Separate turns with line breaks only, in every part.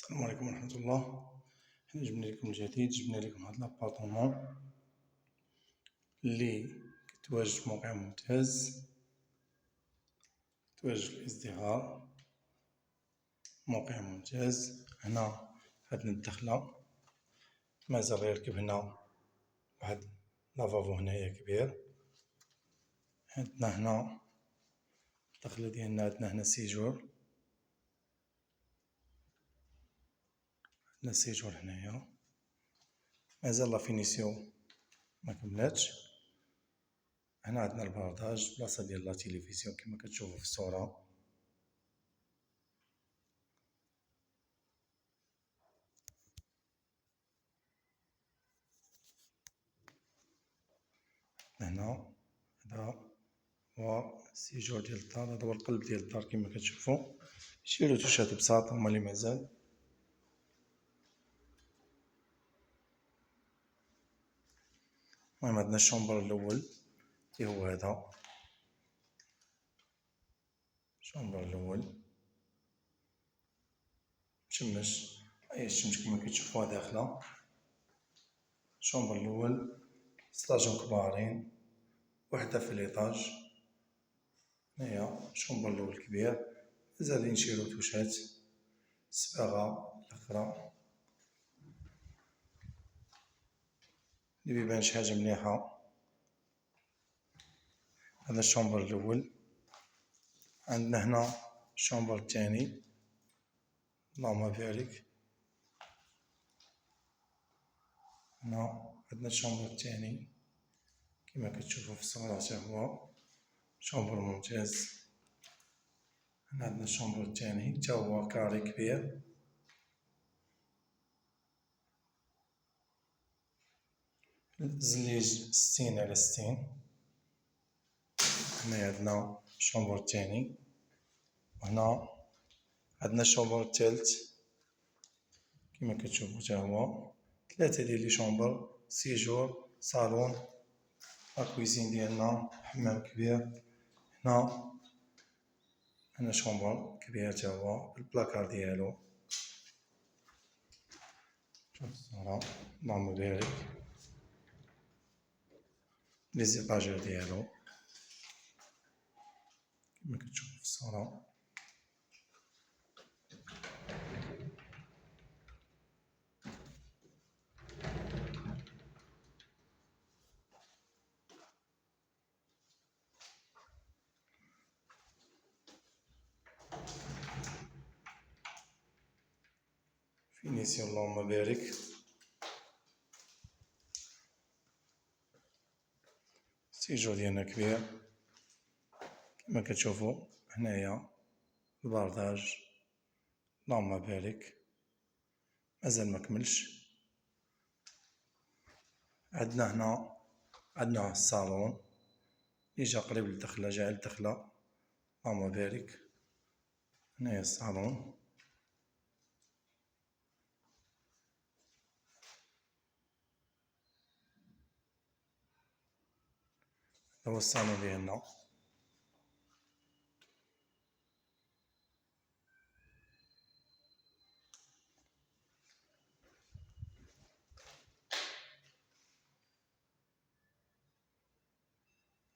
السلام عليكم ورحمة الله. حنا جبنا لكم جديد، جبنا لكم هاد لابارطومون اللي كتواجد في موقع ممتاز، كتواجد في الازدهار، موقع ممتاز. هنا عندنا الدخلة، مازال غيركب هنا واحد لافافو هنايا كبير. عندنا هنا الدخلة ديالنا، عندنا هنا سيجور، عندنا السيجور هنايا، مازال لا فينيسيون مكملاتش. هنا عندنا البرداج، بلاصة ديال لا تيليفزيون كما كتشوفو في الصورة. هنا هذا هو السيجور ديال الدار، هذا هو القلب ديال الدار كما كتشوفو. شي رتوشات بساطة هما اللي مازال. المهم عندنا الشومبر الأول اللي هو هذا، الشومبر الأول مشمش، أي الشمس كما كتشوفوها داخلة. الشومبر الأول سطاجين كبارين، وحدة في ليطاج. هنايا الشومبر الأول كبير، مازالين شي رتوشات، الصباغة الأخرى اللي ميبانش حاجة مليحة. هذا الشومبر الأول. عندنا هنا الشومبر الثاني، اللهم بارك. هنا عندنا الشومبر الثاني كما كتشوفو في الصورة، حتى هو شومبر ممتاز. هنا عندنا الشومبر الثاني، حتى هو كاري كبير. الزليج 60 على 60. هنا عندنا الشومبر الثاني، وهنا عندنا الشومبر الثالث كما كتشوفو، حتى هو 3 ديال لي شومبر، سيجور، صالون، لاكويزين ديالنا، حمام كبير. هنا شومبر كبير حتى هو بالبلاكار ديالو، شوف الصورة اللهم بارك. لي زيطاجير ديالو كما كتشوفو في الصورة. فينيسيون اللهم بارك. السيجور ديالنا كبير كما كتشوفو. هنايا البرداج اللهم بارك، مازال مكملش. عندنا الصالون اللي جا قريب للدخلة، جا على الدخلة، اللهم بارك. هنايا الصالون، هذا هو الصالون ديالنا.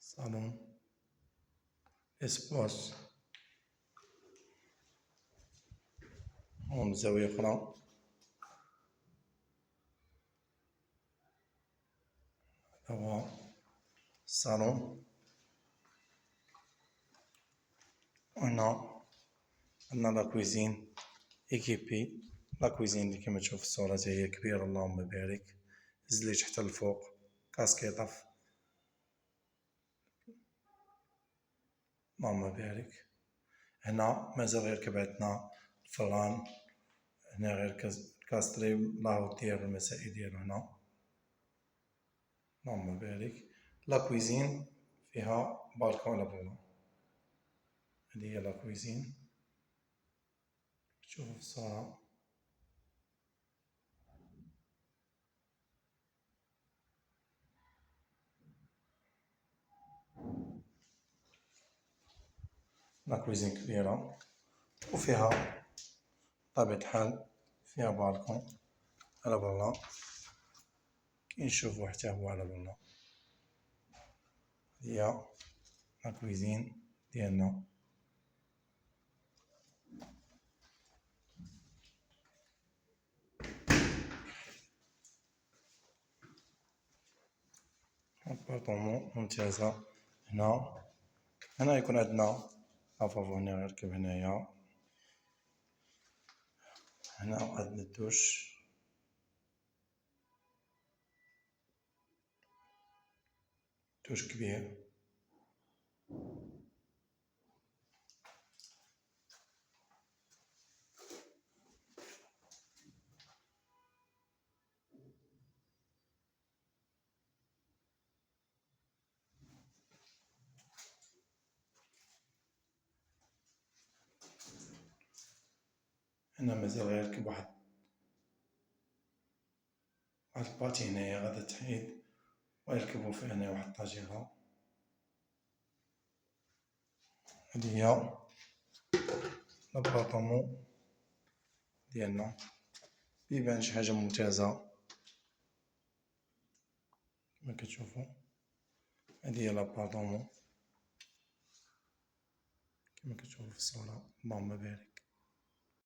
صالون اسباس، ومن زاوية أخرى. هذا هو الصالون. وهنا عندنا لاكويزين إيكيبي، لاكويزين اللي كما تشوف في الصورة تا هي كبيرة اللهم بارك، زليج حتى الفوق، كاسكيطة اللهم بارك. هنا مازال غيركب عندنا الفران، هنا غير كاستري لاهوت ديالو، المسائل ديالو هنا اللهم بارك. لاكويزين فيها بالكون على بولا، هادي هي لاكويزين تشوفو في الصورة. لاكويزين كبيرة وفيها بطبيعة الحال فيها بالكون على برا، كي نشوفو حتى هو على برا. هي لاكويزين ديالنا. ابارتمون ممتازة. هنا يكون عندنا لافافو نركب هنايا. هنا عندنا الدوش، دوش كبير. هنا مازال غيركب واحد الباتي هنايا غادا تحيد، ويركبو فيه هنايا واحد الطاجيرة. هادي هي لابارتمون ديالنا، يبان شي حاجة ممتازة كما كتشوفو. هادي هي لابارتمون كما كتشوفو في الصورة. اللهم بارك.